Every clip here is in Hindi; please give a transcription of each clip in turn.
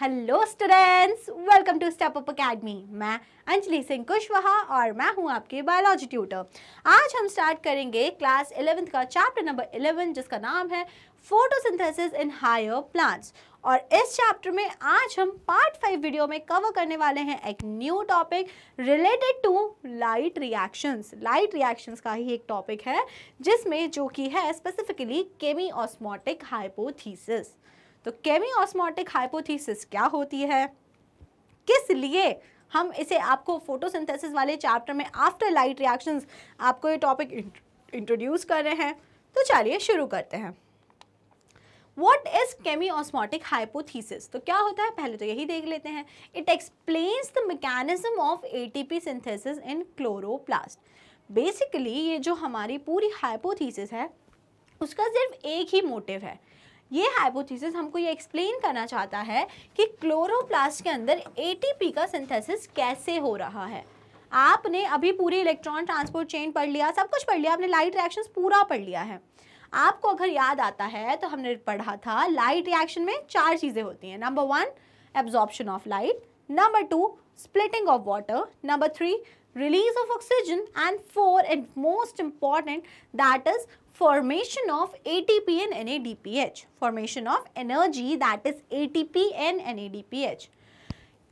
Hello students, welcome to step up academy. मैं अंजलि सिंह कुशवाहा और मैं हूं आपके बायोलॉजी ट्यूटर। आज हम स्टार्ट करेंगे क्लास 11th का चैप्टर नंबर 11 जिसका नाम है फोटोसिंथेसिस इन हायर प्लांट्स। और इस चैप्टर में आज हम पार्ट 5 वीडियो में कवर करने वाले हैं एक new topic related to light reactions. Light reactions का ही एक टॉपिक है जिसमें जो कि है स्पेसिफिकली केमी ऑस्मोटिक हाइपोथेसिस। तो केमी ऑस्मोटिक हाइपोथेसिस क्या होती है, किस लिए हम इसे आपको फोटोसिंथेसिस वाले चैप्टर में आफ्टर लाइट रिएक्शंस आपको ये टॉपिक इंट्रोड्यूस कर रहे हैं। तो चलिए शुरू करते हैं। What is chemiosmotic hypothesis? तो क्या होता है पहले तो यही देख लेते हैं। It explains the mechanism of ATP synthesis in chloroplast. Basically ये जो हमारी पूरी हाइपोथेसिस है उसका सिर्फ एक ही मोटिव है। ये हाइपोथेसिस हमको ये एक्सप्लेन करना चाहता है कि क्लोरोप्लास्ट के अंदर एटीपी का सिंथेसिस कैसे हो रहा है। आपने अभी पूरी इलेक्ट्रॉन ट्रांसपोर्ट चेन पढ़ लिया, सब कुछ पढ़ लिया, आपने लाइट रिएक्शंस पूरा पढ़ लिया है। आपको अगर याद आता है तो हमने पढ़ा था लाइट रिएक्शन में 4 चीज़ें होती हैं। Number 1 absorption of light, number 2 splitting of water, number 3 release of oxygen, and 4 and most important that is formation of ATP and NADPH, formation of energy that is ATP and NADPH.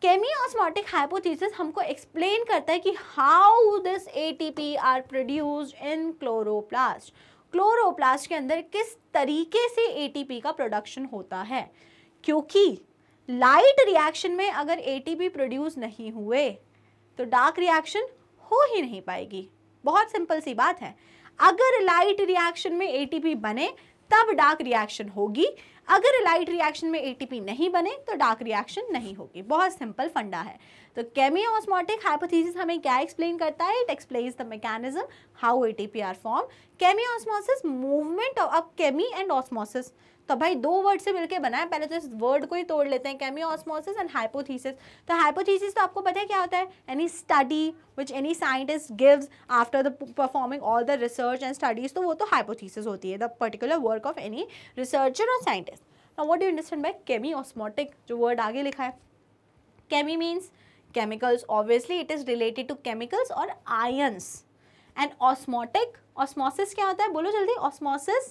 Chemiosmotic hypothesis हमको explain करता है कि how this ATP are produced in chloroplast. Chloroplast के अंदर किस तरीके से ATP का प्रोडक्शन होता है, क्योंकि लाइट रिएक्शन में अगर ATP प्रोड्यूस नहीं हुए तो डार्क रिएक्शन हो ही नहीं पाएगी। बहुत सिंपल सी बात है। अगर लाइट रिएक्शन में ATP बने तब डार्क रिएक्शन होगी, अगर लाइट रिएक्शन में ATP नहीं बने तो डार्क रिएक्शन नहीं होगी। बहुत सिंपल फंडा है। तो केमियोस्मोटिक हाइपोथेसिस हमें क्या एक्सप्लेन करता है? It explains the mechanism how ATP are form. Chemiosmosis movement of chemi and osmosis. तो भाई 2 वर्ड से मिलके बना है, पहले तो इस वर्ड को ही तोड़ लेते हैं, केमियोस्मोसिस एंड हाइपोथेसिस। तो हाइपोथेसिस तो आपको पता है क्या होता है? Any study which any scientist gives after the performing all the research and studies, तो वो तो हाइपोथेसिस होती है, the particular work of any researcher और scientist. Now what do you understand by chemiosmotic? जो वर्ड आगे लिखा है, chemi means chemicals, obviously it is related to chemicals or ions, and osmotic, osmosis क्या होता है? बोलो जल्दी। osmosis,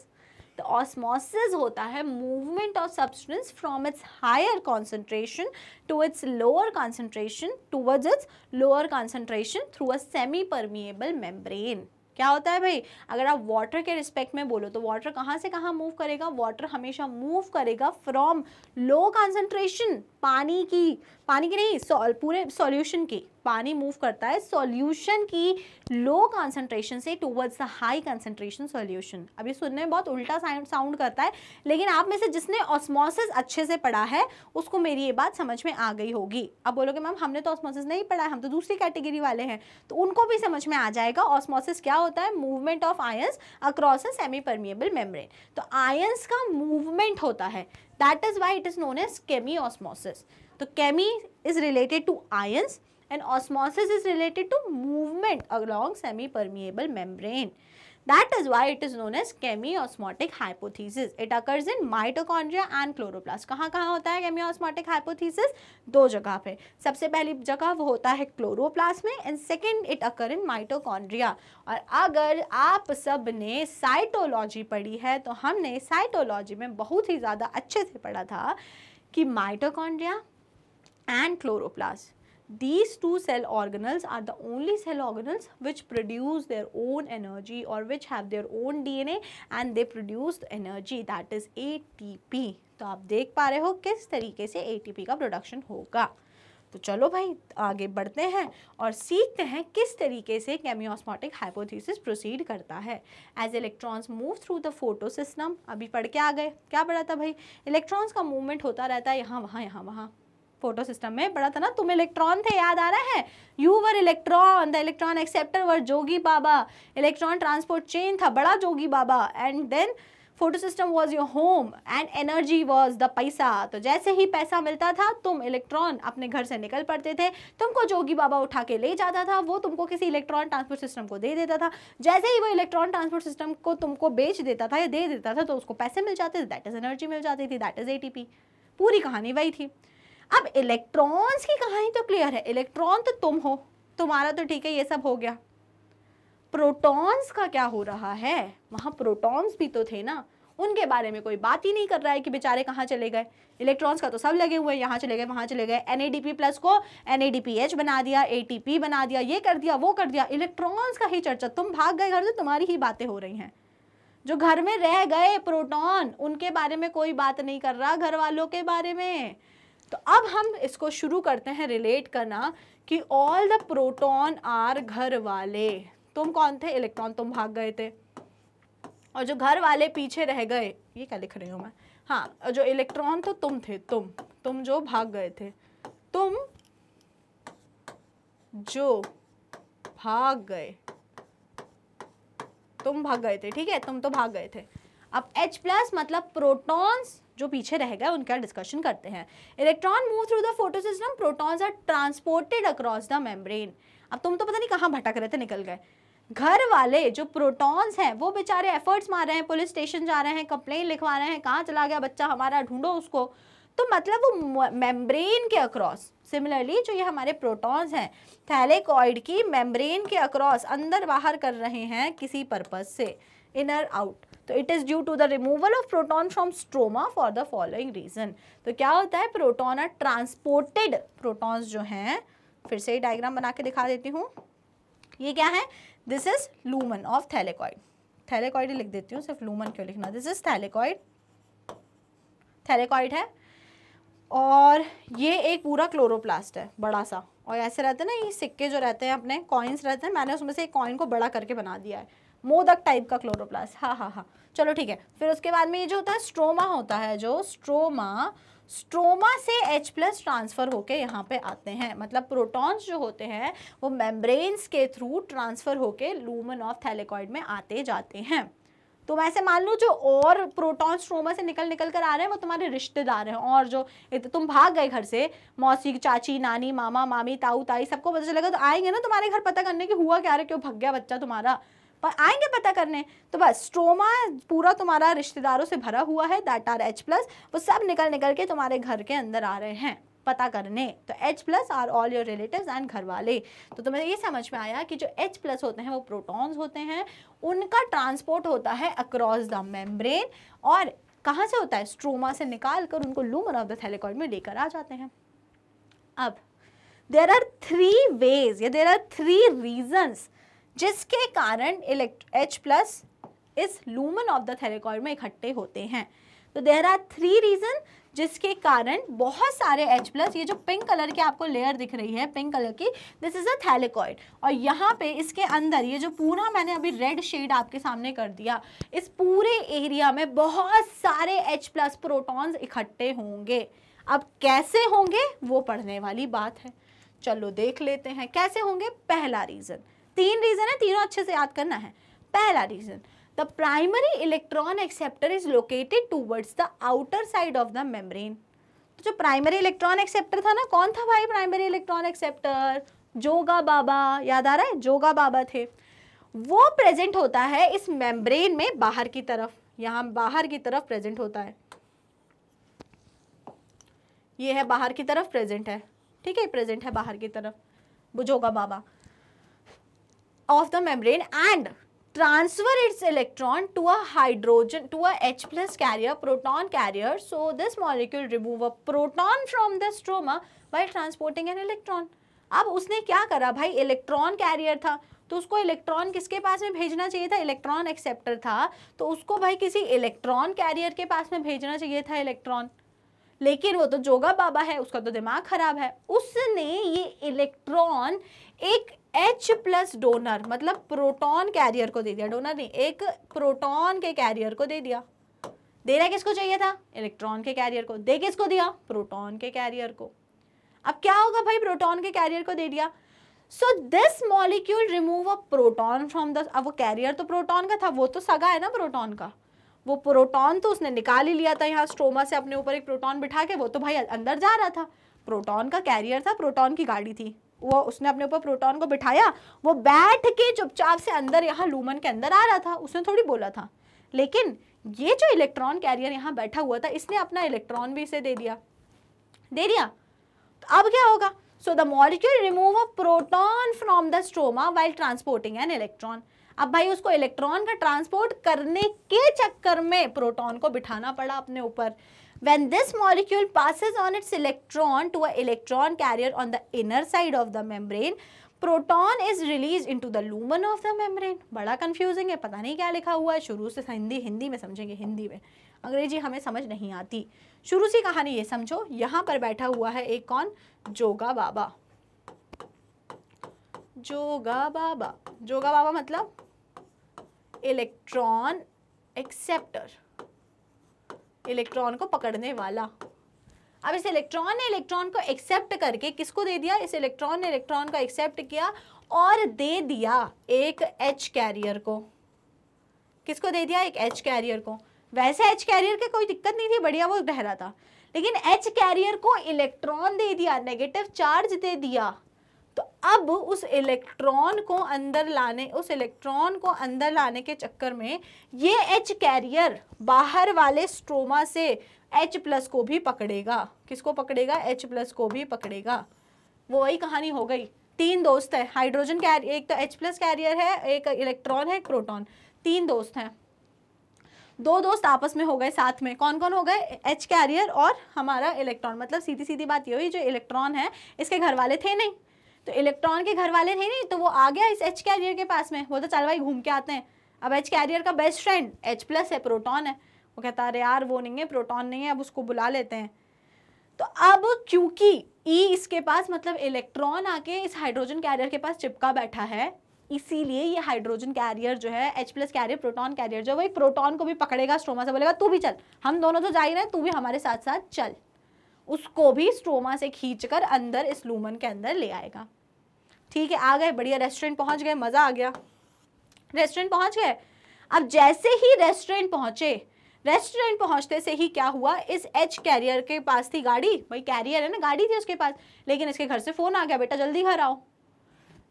तो osmosis होता है movement of substance from its higher concentration to its lower concentration towards its lower concentration through a semi permeable membrane। क्या होता है भाई? अगर आप वाटर के रिस्पेक्ट में बोलो तो वाटर कहाँ से कहाँ मूव करेगा? वाटर हमेशा मूव करेगा फ्रॉम लो कंसंट्रेशन, पानी की नहीं, पूरे सॉल्यूशन की, पानी मूव करता है सॉल्यूशन की लो कंसंट्रेशन से towards the high concentration solution. अभी सुनने में बहुत उल्टा साउंड करता है, लेकिन आप में से जिसने ऑस्मोसिस अच्छे से पढ़ा है उसको मेरी ये बात समझ में आ गई होगी। अब बोलोगे मैम हमने तो ऑस्मोसिस नहीं पढ़ा है, हम तो दूसरी कैटेगरी वाले हैं, तो उनको भी समझ में आ जाएगा। ऑस्मोसिस क्या होता है? Movement of ions across a semi permeable membrane. तो आयंस का मूवमेंट होता है, that is why it is known as chemiosmosis. तो chemi is related to ions and osmosis is related to movement along semi-permeable membrane. That is why it is known as chemiosmotic hypothesis. It occurs in mitochondria and chloroplast. कहाँ कहाँ होता है chemiosmotic hypothesis? 2 जगह पे। सबसे पहली जगह वो होता है क्लोरोप्लास्ट में, and second it occur in mitochondria. और अगर आप सब ने साइटोलॉजी पढ़ी है तो हमने साइटोलॉजी में बहुत ही ज़्यादा अच्छे से पढ़ा था कि mitochondria and chloroplast, these 2 cell organelles are the only cell organelles which produce their own energy or which have their own DNA and they produce the energy that is ATP। तो आप देख पा रहे हो किस तरीके से ATP का प्रोडक्शन होगा। तो चलो भाई आगे बढ़ते हैं और सीखते हैं किस तरीके से केमियोस्मोटिक हाइपोथेसिस प्रोसीड करता है। As electrons move through the photo system, अभी पढ़ के आ गए, क्या पढ़ा था भाई? इलेक्ट्रॉन्स का मूवमेंट होता रहता है यहाँ वहाँ यहाँ वहाँ। फोटो सिस्टम में पढ़ा था ना, तुम इलेक्ट्रॉन थे, याद आ रहा है? You were electron, the electron acceptor were जोगी बाबा, इलेक्ट्रॉन ट्रांसपोर्ट चेन था बड़ा जोगी बाबा, and then photo system was your home and energy was the पैसा। तो जैसे ही पैसा मिलता था तुम इलेक्ट्रॉन अपने घर से निकल पड़ते थे, तुमको जोगी बाबा उठा के ले जाता था, वो तुमको किसी इलेक्ट्रॉन ट्रांसपोर्ट सिस्टम को दे देता था। जैसे ही वो इलेक्ट्रॉन ट्रांसपोर्ट सिस्टम को तुमको बेच देता था या दे देता था तो उसको पैसे मिल जाते थे, दैट इज एनर्जी मिल जाती थी, दैट इज ATP। पूरी कहानी वही थी। अब इलेक्ट्रॉन्स की कहानी तो क्लियर है, इलेक्ट्रॉन तो तुम हो, तुम्हारा तो ठीक है, ये सब हो गया। प्रोटॉन्स का क्या हो रहा है, वहां प्रोटॉन्स भी तो थे ना, उनके बारे में कोई बात ही नहीं कर रहा है कि बेचारे कहाँ चले गए। इलेक्ट्रॉन्स का तो सब लगे हुए हैं, यहाँ चले गए, वहाँ चले गए, NADP+ को NADPH बना दिया, ATP बना दिया, ये कर दिया, वो कर दिया। इलेक्ट्रॉन्स का ही चर्चा, तुम भाग गए घर से, तुम्हारी ही बातें हो रही हैं। जो घर में रह गए प्रोटॉन, उनके बारे में कोई बात नहीं कर रहा, घर वालों के बारे में। तो अब हम इसको शुरू करते हैं रिलेट करना कि ऑल द प्रोटॉन आर घर वाले। तुम कौन थे, इलेक्ट्रॉन, तुम भाग गए थे, और जो घर वाले पीछे रह गए, ये क्या लिख रही हूँ मैं, हाँ, जो इलेक्ट्रॉन तो तुम थे, तुम जो भाग गए थे, तुम जो भाग गए, तुम भाग गए थे, ठीक है, तुम तो भाग गए थे। अब H+ मतलब प्रोटॉन्स जो पीछे रह गए, उनका डिस्कशन करते हैं। Electron move through the photosystem, protons are transported across the membrane. अब तुम तो पता नहीं कहाँ भटक रहे थे, निकल गए। घर वाले जो प्रोटॉन्स हैं वो बेचारे एफर्ट्स मार रहे हैं, पुलिस स्टेशन जा रहे हैं, कंप्लेन लिखवा रहे हैं, कहाँ चला गया बच्चा हमारा, ढूंढो उसको। तो मतलब वो मेम्ब्रेन के अक्रॉस, सिमिलरली जो ये हमारे प्रोटॉन्स हैं थैलेकॉइड की मेम्ब्रेन के अक्रॉस अंदर बाहर कर रहे हैं किसी पर्पस से, इनर आउट। तो it is due to the removal of proton from stroma for the following reason. तो क्या होता है, प्रोटॉन आर ट्रांसपोर्टेड, प्रोटॉन्स जो हैं, फिर से डायग्राम बना के दिखा देती हूँ। ये क्या है, this is lumen of thylakoid, thylakoid ही लिख देती हूँ, सिर्फ लूमन क्यों लिखना। दिस इज थैलेकॉइड, थैलेकॉइड है, और ये एक पूरा क्लोरोप्लास्ट है बड़ा सा, और ऐसे रहते हैं ना ये सिक्के जो रहते हैं अपने, कॉइन्स रहते हैं, मैंने उसमें से एक कॉइन को बड़ा करके बना दिया है, मोदक टाइप का क्लोरोप्लास्ट। हाँ, चलो ठीक है। फिर उसके बाद में ये जो होता है स्ट्रोमा होता है, जो स्ट्रोमा से H+ ट्रांसफर होके यहाँ पे आते हैं। मतलब प्रोटॉन्स जो होते हैं वो मेम्ब्रेन्स के थ्रू ट्रांसफर होके लूमन ऑफ थैलेकॉइड में आते जाते हैं। तो ऐसे मान लो जो और प्रोटॉन स्ट्रोमा से निकल कर आ रहे हैं वो तुम्हारे रिश्तेदार हैं, और जो तुम भाग गए घर से, मौसी, चाची, नानी, मामा, मामी, ताऊ, ताई, सबको पता चलेगा तो आएंगे ना तुम्हारे घर पता करने की हुआ क्या रे, क्यों भाग गया बच्चा तुम्हारा, पर आएंगे पता करने। तो बस स्ट्रोमा पूरा तुम्हारा रिश्तेदारों से भरा हुआ है, दैट आर H+, वो सब निकल के तुम्हारे घर के अंदर आ रहे हैं पता करने। तो H+ are all your relatives and घर वाले। तो तुम्हें ये समझ में आया कि जो H+ होते हैं वो प्रोटॉन्स होते हैं, उनका ट्रांसपोर्ट होता है अक्रॉस द मेम्ब्रेन, और कहाँ से होता है, स्ट्रोमा से निकाल कर उनको लूमन ऑफ द थैलेकॉइड में लेकर आ जाते हैं। अब देयर आर 3 वेज या देयर आर 3 रीजंस जिसके कारण H+ इस लूमन ऑफ द थैलेकॉइड में इकट्ठे होते हैं। तो देयर आर 3 रीजन जिसके कारण बहुत सारे H+, ये जो पिंक कलर की आपको लेयर दिख रही है, पिंक कलर की, दिस इज अ थैलेकॉइड, और यहाँ पे इसके अंदर ये जो पूरा मैंने अभी रेड शेड आपके सामने कर दिया, इस पूरे एरिया में बहुत सारे H+ प्रोटॉन्स इकट्ठे होंगे। अब कैसे होंगे वो पढ़ने वाली बात है, चलो देख लेते हैं कैसे होंगे। पहला रीजन, 3 रीजन है, तीनों अच्छे से याद करना है। पहला reason, the primary electron acceptor is located towards the outer side of the membrane। तो जो प्राइमरी इलेक्ट्रॉन एक्सेप्टर था ना, कौन था भाई प्राइमरी इलेक्ट्रॉन एक्सेप्टर, जोगा बाबा, याद आ रहा है, जोगा बाबा थे। वो प्रेजेंट होता है इस मेम्ब्रेन में बाहर की तरफ, यहाँ बाहर की तरफ प्रेजेंट होता है, ये है बाहर की तरफ प्रेजेंट है, ठीक है, प्रेजेंट है बाहर की तरफ जोगा बाबा of the membrane and transfer its electron to a hydrogen, to a H+ carrier, proton carrier. So this molecule remove a proton from the stroma by transporting an electron. अब उसने क्या करा भाई, इलेक्ट्रॉन कैरियर था तो उसको इलेक्ट्रॉन किसके पास में भेजना चाहिए था, इलेक्ट्रॉन एक्सेप्टर था, तो उसको भाई किसी इलेक्ट्रॉन कैरियर के पास में भेजना चाहिए था इलेक्ट्रॉन। लेकिन वो तो जोगा बाबा है, उसका तो दिमाग खराब है, उसने ये इलेक्ट्रॉन एक H+ डोनर मतलब प्रोटॉन कैरियर को दे दिया, डोनर नहीं, एक प्रोटॉन के कैरियर को दे दिया। देना किसको चाहिए था, इलेक्ट्रॉन के कैरियर को, दे किसको दिया, प्रोटॉन के कैरियर को। अब क्या होगा भाई, प्रोटॉन के कैरियर को दे दिया, so this molecule remove a proton from the, अब वो कैरियर तो प्रोटॉन का था, वो तो सगा है ना प्रोटॉन का, वो प्रोटॉन तो उसने निकाल ही लिया था यहाँ स्ट्रोमा से, अपने ऊपर एक प्रोटॉन बिठा के, वो तो भाई अंदर जा रहा था, प्रोटॉन का कैरियर था, प्रोटॉन की गाड़ी थी, वो उसने अपने ऊपर प्रोटॉन को बिठाया, वो बैठ के चुपचाप से अंदर यहाँ लूमन के अंदर आ रहा था, उसने थोड़ी बोला था। लेकिन ये जो इलेक्ट्रॉन कैरियर यहाँ बैठा हुआ था, इसने अपना इलेक्ट्रॉन भी इसे दे दिया, अब क्या होगा? So the molecule remove a proton from the stroma while transporting an electron. अब भाई उसको इलेक्ट्रॉन का ट्रांसपोर्ट करने के चक्कर में प्रोटॉन को बिठाना पड़ा अपने ऊपर। When this molecule passes on its electron to a electron carrier on the inner side of the membrane, proton is released into the lumen of the membrane। बड़ा confusing है, पता नहीं क्या लिखा हुआ है। शुरू से हिंदी में समझेंगे, हिंदी में, अंग्रेजी हमें समझ नहीं आती। शुरू से कहानी ये समझो, यहाँ पर बैठा हुआ है एक कौन? जोगा बाबा। जोगा बाबा, जोगा बाबा मतलब इलेक्ट्रॉन एक्सेप्टर, इलेक्ट्रॉन को पकड़ने वाला। अब इस इलेक्ट्रॉन ने इलेक्ट्रॉन को एक्सेप्ट करके किसको दे दिया? इस इलेक्ट्रॉन ने इलेक्ट्रॉन को एक्सेप्ट किया और दे दिया एक H कैरियर को। किसको दे दिया? एक H कैरियर को। वैसे H कैरियर के कोई दिक्कत नहीं थी, बढ़िया वो रह रहा था, लेकिन H कैरियर को इलेक्ट्रॉन दे दिया, नेगेटिव चार्ज दे दिया। तो अब उस इलेक्ट्रॉन को अंदर लाने के चक्कर में ये H कैरियर बाहर वाले स्ट्रोमा से H प्लस को भी पकड़ेगा। किसको पकड़ेगा? H प्लस को भी पकड़ेगा। वो वही कहानी हो गई। तीन दोस्त है, हाइड्रोजन कैरियर, एक तो H प्लस कैरियर है, एक इलेक्ट्रॉन है, एक प्रोटॉन, तीन दोस्त हैं। दो दोस्त आपस में हो गए साथ में। कौन कौन हो गए? H कैरियर और हमारा इलेक्ट्रॉन। मतलब सीधी सीधी बात ये हुई, जो इलेक्ट्रॉन है इसके घर वाले थे नहीं, तो इलेक्ट्रॉन के घर वाले थे नहीं, तो वो आ गया इस H कैरियर के पास में। वो तो चल भाई घूम के आते हैं। अब H कैरियर का बेस्ट फ्रेंड H प्लस है, प्रोटॉन है। वो कहता है अरे यार वो नहीं है, प्रोटॉन नहीं है, अब उसको बुला लेते हैं। तो अब क्योंकि E इसके पास, मतलब इलेक्ट्रॉन आके इस हाइड्रोजन कैरियर के पास चिपका बैठा है, इसीलिए ये हाइड्रोजन कैरियर जो है, H plus carrier, proton carrier जो है, वो एक प्रोटॉन को भी पकड़ेगा स्ट्रोमा से, बोलेगा तू भी चल, हम दोनों तो जा ही रहे हैं, तू भी हमारे साथ साथ चल। उसको भी स्ट्रोमा से खींचकर अंदर इस लूमन के अंदर ले आएगा। ठीक है, आ गए, बढ़िया, रेस्टोरेंट पहुंच गए, मजा आ गया, रेस्टोरेंट पहुंच गए। अब जैसे ही रेस्टोरेंट पहुंचे, रेस्टोरेंट पहुंचते से ही क्या हुआ? इस H कैरियर के पास थी गाड़ी, भाई कैरियर है ना, गाड़ी थी उसके पास, लेकिन इसके घर से फोन आ गया, बेटा जल्दी घर आओ,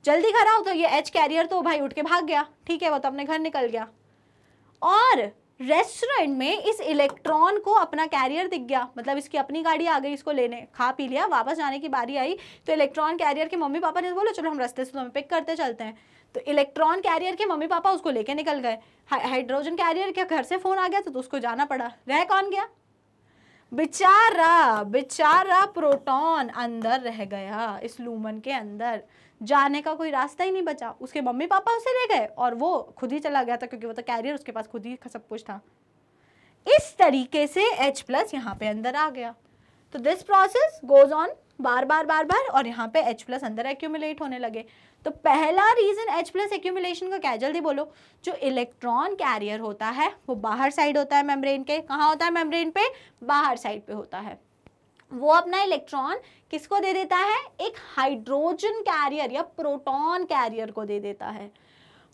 जल्दी घर आओ। तो ये H कैरियर तो भाई उठ के भाग गया, ठीक है, वो तो अपने घर निकल गया। और रेस्टोरेंट में इस इलेक्ट्रॉन को अपना कैरियर दिख गया, मतलब इसकी अपनी गाड़ी आ गई इसको लेने, खा पी लिया, वापस जाने की बारी आई तो इलेक्ट्रॉन कैरियर के मम्मी पापा ने बोला चलो हम रास्ते से तुम्हें पिक करते चलते हैं। तो इलेक्ट्रॉन कैरियर के मम्मी पापा उसको लेके निकल गए। हाइड्रोजन कैरियर के घर से फोन आ गया तो उसको जाना पड़ा। रह कौन गया? बेचारा, बेचारा प्रोटॉन अंदर रह गया इस लूमन के अंदर, जाने का कोई रास्ता ही नहीं बचा। उसके मम्मी पापा उसे ले गए और वो खुद ही चला गया था, क्योंकि वो तो कैरियर उसके पास खुद ही सब कुछ था। इस तरीके से H प्लस यहाँ पे अंदर आ गया। तो दिस प्रोसेस गोज ऑन बार बार बार बार, और यहाँ पे H प्लस अंदर एक्यूमुलेट होने लगे। तो पहला रीजन H प्लस एक्यूमुलेशन का क्या है? जल्दी बोलो। जो इलेक्ट्रॉन कैरियर होता है वो बाहर साइड होता है मेम्ब्रेन के। कहाँ होता है? मेम्ब्रेन पे बाहर साइड पे होता है। वो अपना इलेक्ट्रॉन किसको दे देता है? एक हाइड्रोजन कैरियर या प्रोटॉन कैरियर को दे देता है।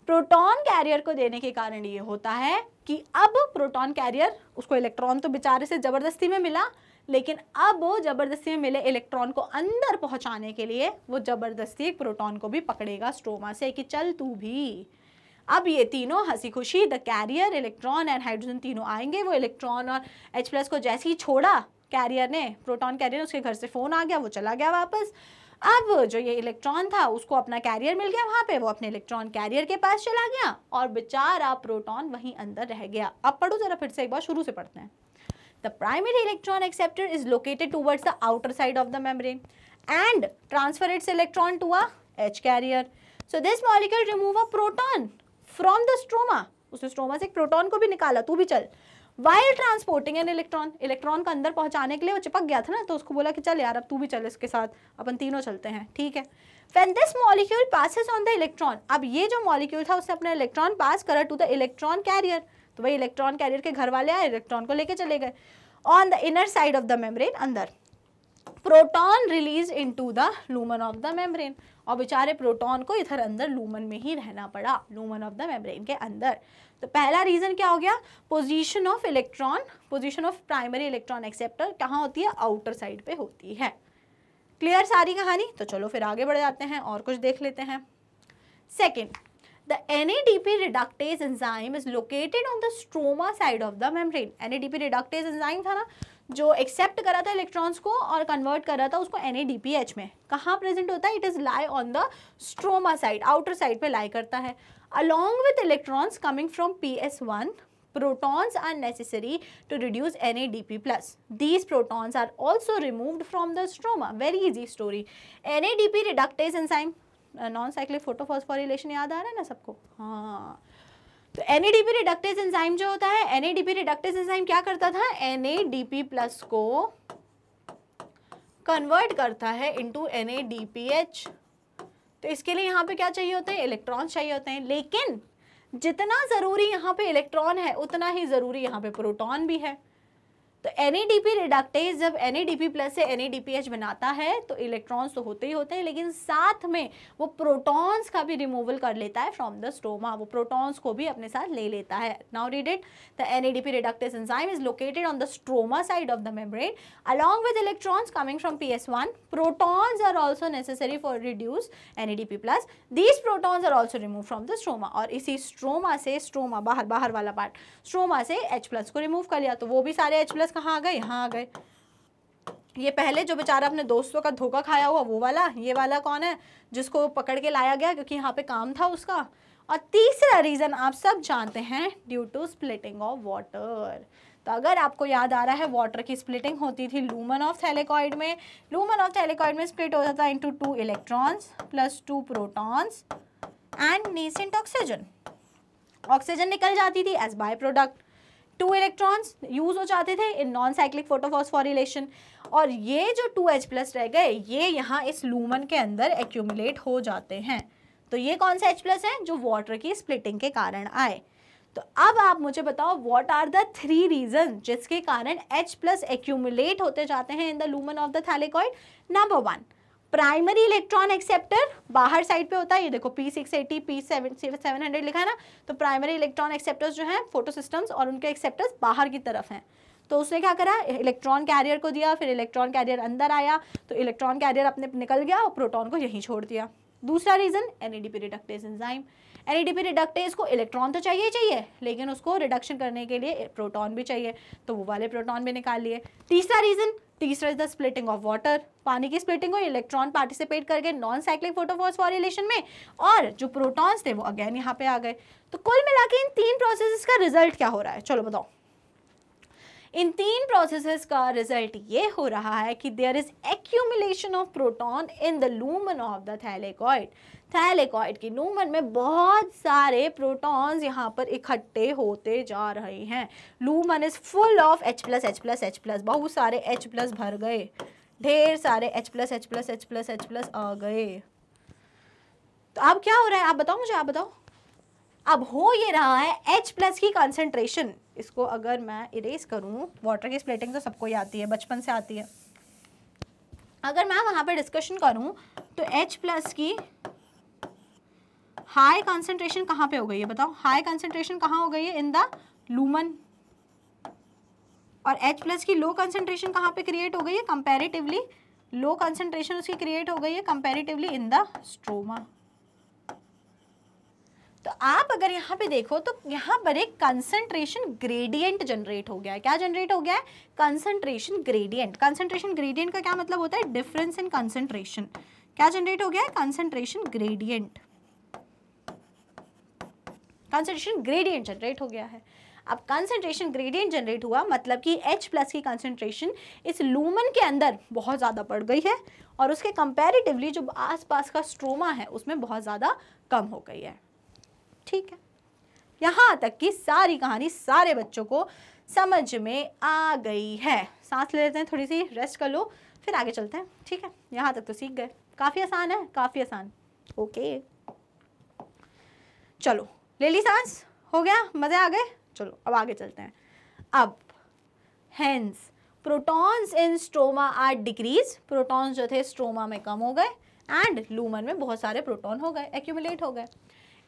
प्रोटॉन कैरियर को देने के कारण ये होता है कि अब प्रोटॉन कैरियर, उसको इलेक्ट्रॉन तो बेचारे से जबरदस्ती में मिला, लेकिन अब वो जबरदस्ती में मिले इलेक्ट्रॉन को अंदर पहुंचाने के लिए वो जबरदस्ती एक प्रोटॉन को भी पकड़ेगा स्ट्रोमा से कि चल तू भी। अब ये तीनों हंसी खुशी, the carrier, electron and hydrogen, तीनों आएंगे। वो इलेक्ट्रॉन और H प्लस को जैसे ही छोड़ा कैरियर ने, प्रोटॉन कैरियर, उसके घर से फोन आ गया, वो चला गया वापस। अब जो ये इलेक्ट्रॉन था उसको अपना कैरियर मिल गया वहां पे, वो अपने इलेक्ट्रॉन कैरियर के पास चला गया और बेचारा प्रोटॉन वहीं अंदर रह गया। अब पढ़ो जरा फिर से एक बार, शुरू से पढ़ते हैं। The primary electron acceptor is located towards the outer side of the membrane and transfer its electron to a H carrier. So this molecule remove a proton from the stroma. उसने स्ट्रोमा से एक प्रोटॉन को भी निकाला, तू भी चल। While transporting an electron, electron को अंदर पहुंचाने के लिए वो चिपक गया था ना, तो उसको बोला कि चल यार अब तू भी चल इसके साथ, अपन तीनों चलते हैं, ठीक है। When this molecule passes on the electron, अब ये जो मॉलिक्यूल था उसने अपना इलेक्ट्रॉन पास करा टू द इलेक्ट्रॉन कैरियर, तो वही इलेक्ट्रॉन कैरियर के घर वाले आए, इलेक्ट्रॉन को लेके चले गए। On the inner side of the membrane, अंदर proton release into the lumen of the membrane, और बेचारे प्रोटॉन को इधर अंदर लूमन में ही रहना पड़ा, लूमन ऑफ द मेम्ब्रेन के अंदर। तो पहला रीजन क्या हो गया? Position of electron, position of primary electron acceptor कहाँ होती है? आउटर साइड पे होती है। क्लियर सारी कहानी? तो चलो फिर आगे बढ़ जाते हैं और कुछ देख लेते हैं। Second, the NADP reductase enzyme is located on the stroma side of the membrane. NADP reductase enzyme था ना, जो एक्सेप्ट करा था इलेक्ट्रॉन्स को और कन्वर्ट कर रहा था उसको NADPH में, कहाँ प्रेजेंट होता है? It is lie on the stroma side, outer side पे लाई करता है। Along with electrons coming from PS1, protons are necessary to reduce NADP+. These protons are also removed from the stroma. Very easy story. NADP reductase enzyme, non-cyclic photophosphorylation याद आ रहा है ना सबको? हाँ, तो NADP reductase enzyme जो होता है, NADP reductase enzyme क्या करता था? NADP+ को कन्वर्ट करता है इनटू NADPH। तो इसके लिए यहाँ पे क्या चाहिए होते हैं? इलेक्ट्रॉन्स चाहिए होते हैं, लेकिन जितना ज़रूरी यहाँ पे इलेक्ट्रॉन है उतना ही ज़रूरी यहाँ पे प्रोटॉन भी है। तो NADP रिडक्टेज जब NADP+ से NADPH बनाता है तो इलेक्ट्रॉन्स तो होते ही होते हैं, लेकिन साथ में वो प्रोटॉन्स का भी रिमूवल कर लेता है फ्रॉम द स्टोमा, वो प्रोटॉन्स को भी अपने साथ ले लेता है। Now read it, the NADP reductase enzyme is located on the stroma side of the membrane along with electrons coming from PS1। Protons are also necessary for reduce NADP+। These protons are also remove from the stroma. और इसी स्ट्रोमा से, स्ट्रोमा बाहर वाला पार्ट, स्ट्रोमा से H+ को रिमूव कर लिया, तो वो भी सारे H+ कहाँ आ गए? यहाँ आ गए। ये पहले जो बेचारा अपने दोस्तों का धोखा खाया हुआ वो वाला, ये वाला कौन है? जिसको पकड़ के लाया गया क्योंकि यहाँ पे काम था उसका। और तीसरा रीजन आप सब जानते हैं, due to splitting of water. तो अगर आपको याद आ रहा है, वाटर की स्प्लिटिंग होती थी लूमन ऑफ थैलेकॉइड में। लूमन ऑफ थैलेकॉइड में स्प्लिट होता था into 2 electrons plus 2 protons and nascent oxygen. Oxygen निकल जाती थी as byproduct. 2 electrons use हो जाते थे इन नॉन साइक्लिक फोटोफॉस्फोरिलेशन, और ये जो 2H+ रह गए ये यहाँ इस लूमन के अंदर एक्यूमुलेट हो जाते हैं। तो ये कौन सा H+ है? जो वाटर की स्प्लिटिंग के कारण आए। तो अब आप मुझे बताओ, व्हाट आर द 3 रीजन जिसके कारण H+ एक्यूमुलेट होते जाते हैं इन the lumen of the thylakoid? Number 1, primary electron acceptor बाहर साइड पे होता है। ये देखो P680 P700 लिखा है ना, तो प्राइमरी इलेक्ट्रॉन एक्सेप्टर्स जो हैं फोटो सिस्टम्स, और उनके एक्सेप्टर्स बाहर की तरफ हैं। तो उसने क्या करा? इलेक्ट्रॉन कैरियर को दिया, फिर इलेक्ट्रॉन कैरियर अंदर आया तो इलेक्ट्रॉन कैरियर अपने निकल गया और प्रोटॉन को यहीं छोड़ दिया। दूसरा reason, NADP reductase enzyme. NADP reductase को इलेक्ट्रॉन तो चाहिए चाहिए, लेकिन उसको रिडक्शन करने के लिए प्रोटॉन भी चाहिए, तो वो वाले प्रोटॉन भी निकाल लिए। तीसरा रीजन, तीसरा is the splitting of water. पानी की स्प्लिटिंग को इलेक्ट्रॉन पार्टिसिपेट करके नॉन साइक्लिक फोटोफॉस्फोरिलेशन में, और जो प्रोटॉन्स थे वो अगेन यहाँ पे आ गए। तो कुल मिला के इन 3 प्रोसेसेस का रिजल्ट क्या हो रहा है? चलो बताओ। इन 3 प्रोसेसेस का रिजल्ट ये हो रहा है कि there is accumulation of proton in the lumen of the thylakoid. Thylakoid की लूमन में बहुत सारे प्रोटॉन्स यहाँ पर इकट्ठे होते जा रहे हैं। Lumen is full of H+, बहुत सारे H+ भर गए, ढेर सारे H+ आ गए। तो अब क्या हो रहा है आप बताओ मुझे, आप बताओ। अब हो ये रहा है H+ की कंसंट्रेशन, इसको अगर मैं इरेज करूं, वाटर की स्प्लिटिंग तो सबको ही आती है, बचपन से आती है। अगर मैं वहां पे डिस्कशन करूं तो H+ की हाई कंसंट्रेशन कहाँ पे हो गई है बताओ? हाई कंसंट्रेशन कहाँ हो गई है? इन द लूमन। और H+ की लो कंसंट्रेशन कहाँ पे क्रिएट हो गई है? कंपैरेटिवली लो कंसंट्रेशन उसकी क्रिएट हो गई है कंपैरेटिवली इन द स्ट्रोमा। तो आप अगर यहाँ पे देखो तो यहाँ पर एक कंसंट्रेशन ग्रेडियंट जनरेट हो गया है। क्या जनरेट हो गया है? Concentration gradient. कंसंट्रेशन ग्रेडियंट का क्या मतलब होता है? Difference in concentration. क्या जनरेट हो गया है? Concentration gradient. Concentration gradient generate हो गया है। अब कंसंट्रेशन ग्रेडियंट जनरेट हुआ मतलब कि H+ की कंसंट्रेशन इस लूमन के अंदर बहुत ज़्यादा बढ़ गई है, और उसके कंपैरेटिवली जो आसपास का स्ट्रोमा है उसमें बहुत ज़्यादा कम हो गई है। ठीक है, यहाँ तक की सारी कहानी सारे बच्चों को समझ में आ गई है। सांस ले लेते हैं, थोड़ी सी रेस्ट कर लो, फिर आगे चलते हैं। ठीक है, यहाँ तक तो सीख गए। काफ़ी आसान है, काफ़ी आसान। ओके चलो, ले ली सांस, हो गया, मज़े आ गए। चलो अब आगे चलते हैं। अब hence protons in stroma are decrease. Protons जो थे स्ट्रोमा में कम हो गए, एंड लूमन में बहुत सारे प्रोटॉन हो गए, एक्यूमुलेट हो गए।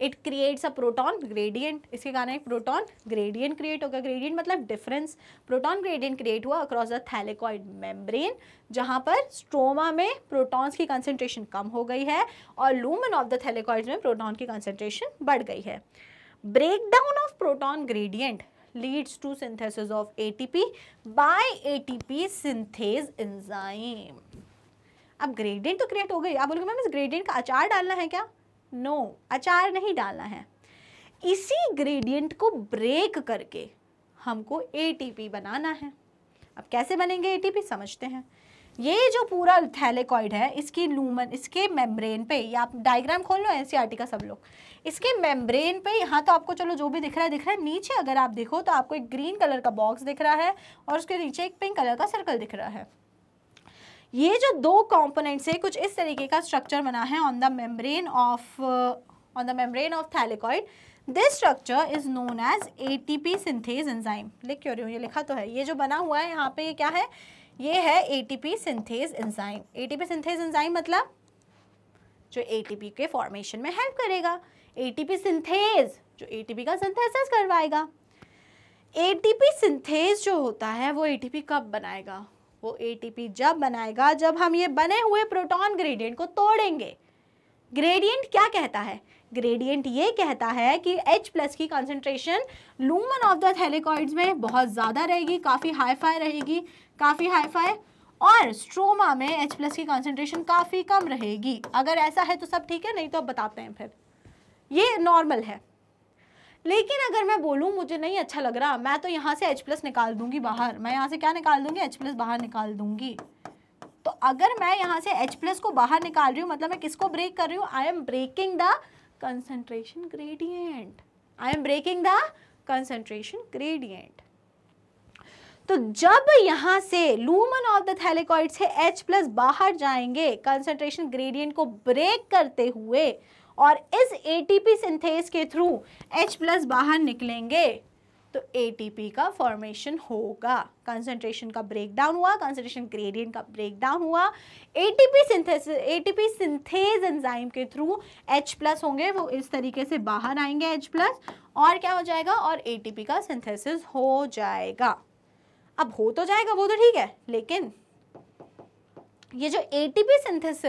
It creates a proton gradient. इसके कारण एक प्रोटॉन ग्रेडियंट क्रिएट हो गया। ग्रेडियंट मतलब डिफरेंस। प्रोटॉन ग्रेडियंट क्रिएट हुआ अक्रॉस द थैलेकॉइड मेम्ब्रेन, जहाँ पर स्ट्रोमा में प्रोटॉन्स की कंसंट्रेशन कम हो गई है और लूमन ऑफ द थैलेकॉइड में प्रोटॉन की कंसंट्रेशन बढ़ गई है। Breakdown of proton gradient leads to synthesis of ATP by ATP synthase enzyme. अब ग्रेडियंट तो क्रिएट हो गई। आप बोलोगे मैम इस ग्रेडियंट का अचार डालना है क्या? नो, अचार नहीं डालना है। इसी ग्रेडियंट को ब्रेक करके हमको एटीपी बनाना है। अब कैसे बनेंगे एटीपी समझते हैं। ये जो पूरा थैलेकॉइड है, इसकी लूमन, इसके मेम्ब्रेन पे, या आप डायग्राम खोल लो एनसीईआरटी का सब लोग, इसके मेम्ब्रेन पे यहाँ तो आपको चलो जो भी दिख रहा है, नीचे अगर आप देखो तो आपको एक ग्रीन कलर का बॉक्स दिख रहा है और उसके नीचे एक पिंक कलर का सर्कल दिख रहा है। ये जो दो कंपोनेंट से कुछ इस तरीके का स्ट्रक्चर बना है on the membrane of thylakoid. This structure is known as ATP synthase enzyme. लिख क्यों रही हूँ, ये लिखा तो है। ये जो बना हुआ है यहाँ पे, ये क्या है? ये है ATP synthase enzyme. ATP synthase enzyme मतलब जो एटीपी के फॉर्मेशन में हेल्प करेगा। एटीपी सिंथेज जो एटीपी का सिंथेसिस करवाएगा। एटीपी सिंथेज जो होता है वो एटीपी कब बनाएगा? वो एटीपी जब बनाएगा जब हम ये बने हुए प्रोटॉन ग्रेडियंट को तोड़ेंगे। ग्रेडियंट क्या कहता है? ग्रेडियंट ये कहता है कि H+ की कंसंट्रेशन लूमन ऑफ द थैलेकॉइड्स में बहुत ज़्यादा रहेगी, काफ़ी हाई-फाई रहेगी, काफ़ी हाई-फाई, और स्ट्रोमा में H+ की कंसंट्रेशन काफ़ी कम रहेगी। अगर ऐसा है तो सब ठीक है, नहीं तो अब बताते हैं फिर। ये नॉर्मल है। लेकिन अगर मैं बोलूँ मुझे नहीं अच्छा लग रहा, मैं तो यहाँ से H+ निकाल दूंगी बाहर। मैं यहाँ से क्या निकाल दूंगी? H+ बाहर निकाल दूंगी। तो अगर मैं यहाँ से H+ को बाहर निकाल रही हूँ, मतलब मैं किसको ब्रेक कर रही हूँ? I am breaking the concentration gradient. I am breaking the concentration gradient. तो जब यहाँ से लूमन ऑफ द थैलेकॉइड से H+ बाहर जाएंगे कंसंट्रेशन ग्रेडियंट को ब्रेक करते हुए, और इस एटीपी सिंथेज के थ्रू H+ बाहर निकलेंगे, तो एटीपी का फॉर्मेशन होगा। कंसंट्रेशन का ब्रेकडाउन हुआ, कंसंट्रेशन ग्रेडियंट का ब्रेकडाउन हुआ, एटीपी सिंथेज एंजाइम के थ्रू H+ होंगे, वो इस तरीके से बाहर आएंगे H+, और क्या हो जाएगा? और एटीपी का सिंथेसिस हो जाएगा। अब हो तो जाएगा वो तो ठीक है, लेकिन ये जो एटीपी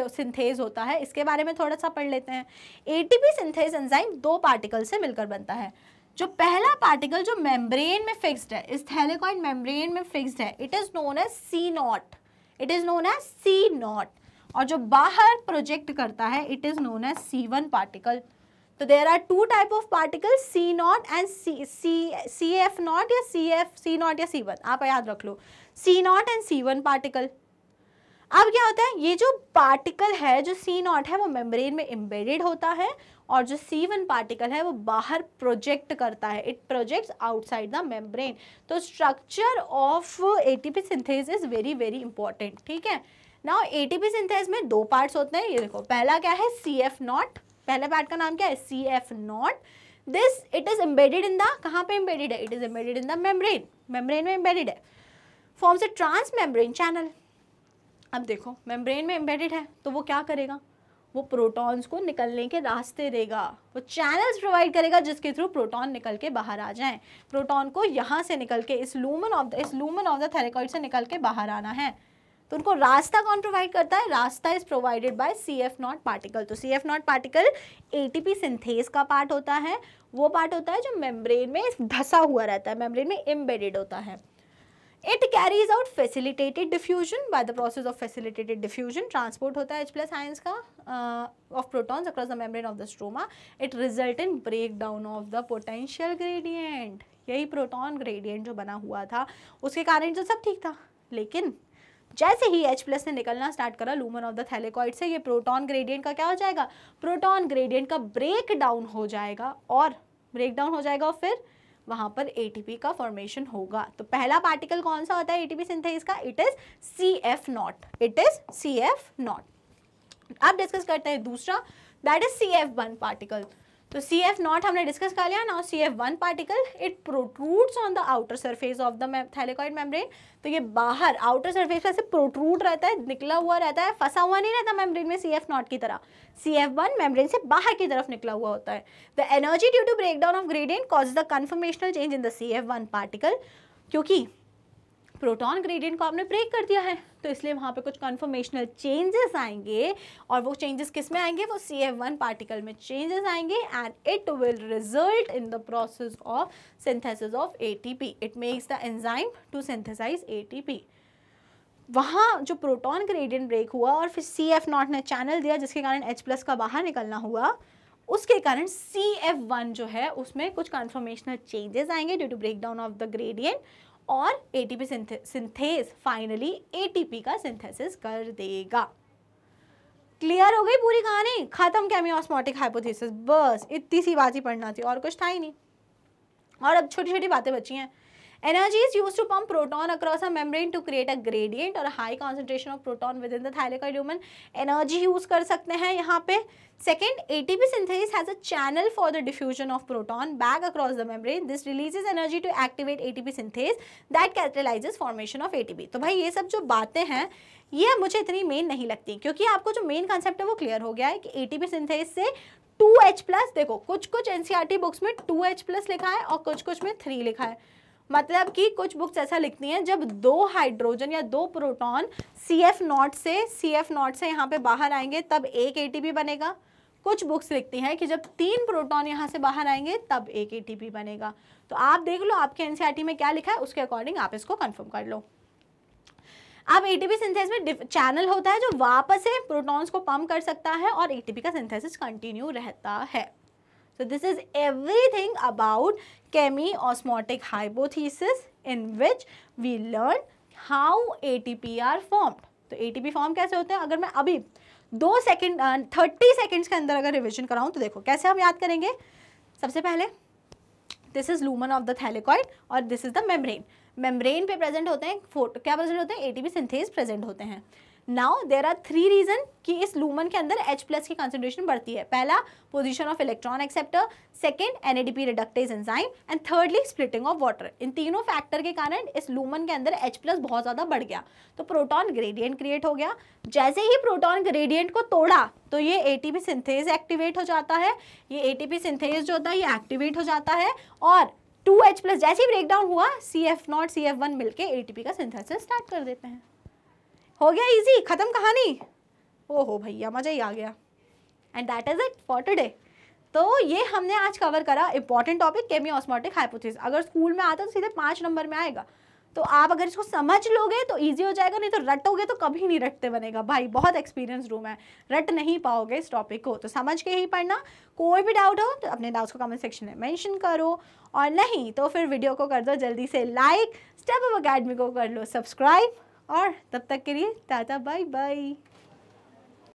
सिंथेज होता है इसके बारे में थोड़ा सा पढ़ लेते हैं। एटीपी सिंथेज एंजाइम दो पार्टिकल से मिलकर बनता है। जो पहला पार्टिकल जो मेम्ब्रेन में फिक्स्ड है, इस थैलेकॉइड मेम्ब्रेन में फिक्स्ड है, it is known as C0। It is known as C0। और जो बाहर प्रोजेक्ट करता है, it is known as C1 particle. तो there are two type of particle, C0 and CF0 या C0 या C1, आप याद रख लो, C0 एंड C1 पार्टिकल। अब क्या होता है? ये जो पार्टिकल है, जो C0 है, वो मेम्ब्रेन में एम्बेडेड होता है, और जो C1 पार्टिकल है वो बाहर प्रोजेक्ट करता है। It projects outside the membrane. तो structure of ATP synthase is very very important. ठीक है, नाउ एटीपी सिंथेज में दो पार्ट्स होते हैं। ये देखो, पहला क्या है? CF0। पहले पार्ट का नाम क्या है? CF0। This it is embedded in the, कहाँ पे एम्बेडेड है? It is embedded in the membrane. Membrane में एम्बेडेड है, forms a transmembrane channel. अब देखो, मेम्ब्रेन में एम्बेडेड है तो वो क्या करेगा? वो प्रोटॉन्स को निकलने के रास्ते देगा, वो चैनल्स प्रोवाइड करेगा जिसके थ्रू प्रोटॉन निकल के बाहर आ जाएं। प्रोटॉन को यहाँ से निकल के इस लूमन ऑफ द थैलेकॉइड से निकल के बाहर आना है, तो उनको रास्ता कौन प्रोवाइड करता है? रास्ता is provided by CF0 particle. तो CF0 पार्टिकल एटीपी सिंथेज का पार्ट होता है। वो पार्ट होता है जो मेम्ब्रेन में धसा हुआ रहता है, मेम्ब्रेन में एम्बेडेड होता है। It carries out facilitated diffusion. By the process of facilitated diffusion, transport होता है H+ ions का of protons across the membrane of the stroma. It result in breakdown of the potential gradient. यही प्रोटॉन ग्रेडियंट जो बना हुआ था, उसके कारण जो सब ठीक था, लेकिन जैसे ही H+ ने निकलना स्टार्ट करा लूमन ऑफ द थैलेकॉइड से, ये प्रोटॉन ग्रेडियंट का क्या हो जाएगा? प्रोटॉन ग्रेडियंट का ब्रेक डाउन हो जाएगा, और ब्रेकडाउन हो जाएगा, और फिर वहाँ पर एटीपी का फॉर्मेशन होगा। तो पहला पार्टिकल कौन सा होता है एटीपी सिंथेज का? It is CF0। It is CF0। अब डिस्कस करते हैं दूसरा, दैट इज CF1 पार्टिकल। तो CF0 हमने डिस्कस कर लिया। Now CF1 particle, it protrudes on the outer surface of the thylakoid membrane. तो ये बाहर आउटर सरफेस पे से प्रोट्रूड रहता है, निकला हुआ रहता है, फंसा हुआ नहीं रहता मेम्ब्रेन में CF0 की तरह। CF1 मेम्ब्रेन से बाहर की तरफ निकला हुआ होता है। The energy due to breakdown of gradient causes the conformational change in the CF1 particle. क्योंकि प्रोटॉन ग्रेडियंट को आपने ब्रेक कर दिया है, तो इसलिए वहाँ पे कुछ कन्फॉर्मेशनल चेंजेस आएंगे, और वो चेंजेस किस में आएंगे, वो CF1 पार्टिकल में चेंजेस आएंगे, and it will result in the process of synthesis of ATP. It makes the enzyme to synthesize ATP. वहाँ जो प्रोटॉन ग्रेडियंट ब्रेक हुआ और फिर CF0 ने चैनल दिया जिसके कारण H+ का बाहर निकलना हुआ, उसके कारण CF1 जो है उसमें कुछ कन्फॉर्मेशनल चेंजेस आएंगे due to break down of the gradient, और ATP सिंथेस फाइनली ATP का सिंथेसिस कर देगा. क्लियर हो गई पूरी कहानी, खत्म केमियोस्मोटिक हाइपोथेसिस. बस इतनी सी बात ही पढ़ना थी, और कुछ था ही नहीं. और अब छोटी छोटी बातें बची हैं. Energy is used to pump proton across a membrane to create a gradient or a high concentration of proton within the thylakoid lumen. Energy use कर सकते हैं यहाँ पे. Second, ATP synthase has a channel for the diffusion of proton back across the membrane. This releases energy to activate ATP synthase that catalyzes formation of ATP. तो भाई ये सब जो बातें हैं ये मुझे इतनी मेन नहीं लगती, क्योंकि आपको जो मेन कंसेप्ट है वो क्लियर हो गया है कि ATP synthase से 2H+, देखो कुछ कुछ NCERT बुक्स में 2H+ लिखा है और कुछ कुछ में 3 लिखा है. मतलब कि कुछ बुक्स ऐसा लिखती हैं जब 2 हाइड्रोजन या 2 प्रोटॉन CF0 से यहाँ पे बाहर आएंगे तब एक ATP बनेगा. कुछ बुक्स लिखती हैं कि जब 3 प्रोटॉन यहाँ से बाहर आएंगे तब एक ATP बनेगा. तो आप देख लो आपके NCERT में क्या लिखा है, उसके अकॉर्डिंग आप इसको कंफर्म कर लो. अब ATP सिंथेसिस में चैनल होता है जो वापस से प्रोटॉन्स को पंप कर सकता है और ATP का सिंथेसिस कंटिन्यू रहता है. So this is everything about chemiosmotic hypothesis in which we learn how ATP are formed. तो ATP फॉर्म कैसे होते हैं, अगर मैं अभी 30 सेकेंड्स के अंदर अगर रिविजन कराऊं तो देखो कैसे हम याद करेंगे. सबसे पहले this is lumen of the thylakoid और this is the membrane. Membrane पे प्रेजेंट होते हैं क्या प्रेजेंट होते हैं, ATP सिंथेस प्रेजेंट होते हैं. नाउ देर आर 3 रीजन कि इस लूमन के अंदर H+ की कंसंट्रेशन बढ़ती है. पहला, position of electron acceptor. Second, NADP reductase enzyme. And thirdly, splitting of water. इन तीनों फैक्टर के कारण इस लूमन के अंदर H+ बहुत ज़्यादा बढ़ गया, तो प्रोटॉन ग्रेडियंट क्रिएट हो गया. जैसे ही प्रोटॉन ग्रेडियंट को तोड़ा तो ये ATP सिंथेज एक्टिवेट हो जाता है. ये ATP सिंथेज जो होता है ये एक्टिवेट हो जाता है, और 2H+ जैसे ही ब्रेक डाउन हुआ CF0 CF1 मिलके ATP का सिंथेसिस स्टार्ट कर देते हैं. हो गया इजी, खत्म कहानी. ओहो भैया मजा ही आ गया. And that is it for today. तो ये हमने आज कवर करा इंपॉर्टेंट टॉपिक केमियोस्मोटिक हाइपोथेसिस. अगर स्कूल में आता तो सीधे 5 नंबर में आएगा. तो आप अगर इसको समझ लोगे तो इजी हो जाएगा, नहीं तो रटोगे तो कभी नहीं रटते बनेगा. भाई बहुत एक्सपीरियंस रूम है, रट नहीं पाओगे इस टॉपिक को, तो समझ के ही पढ़ना. कोई भी डाउट हो तो अपने डाउट्स को कमेंट सेक्शन में मेंशन करो, और नहीं तो फिर वीडियो को कर दो जल्दी से लाइक, स्टेप अप अकेडमी को कर लो सब्सक्राइब, और तब तक के लिए टाटा बाय बाय.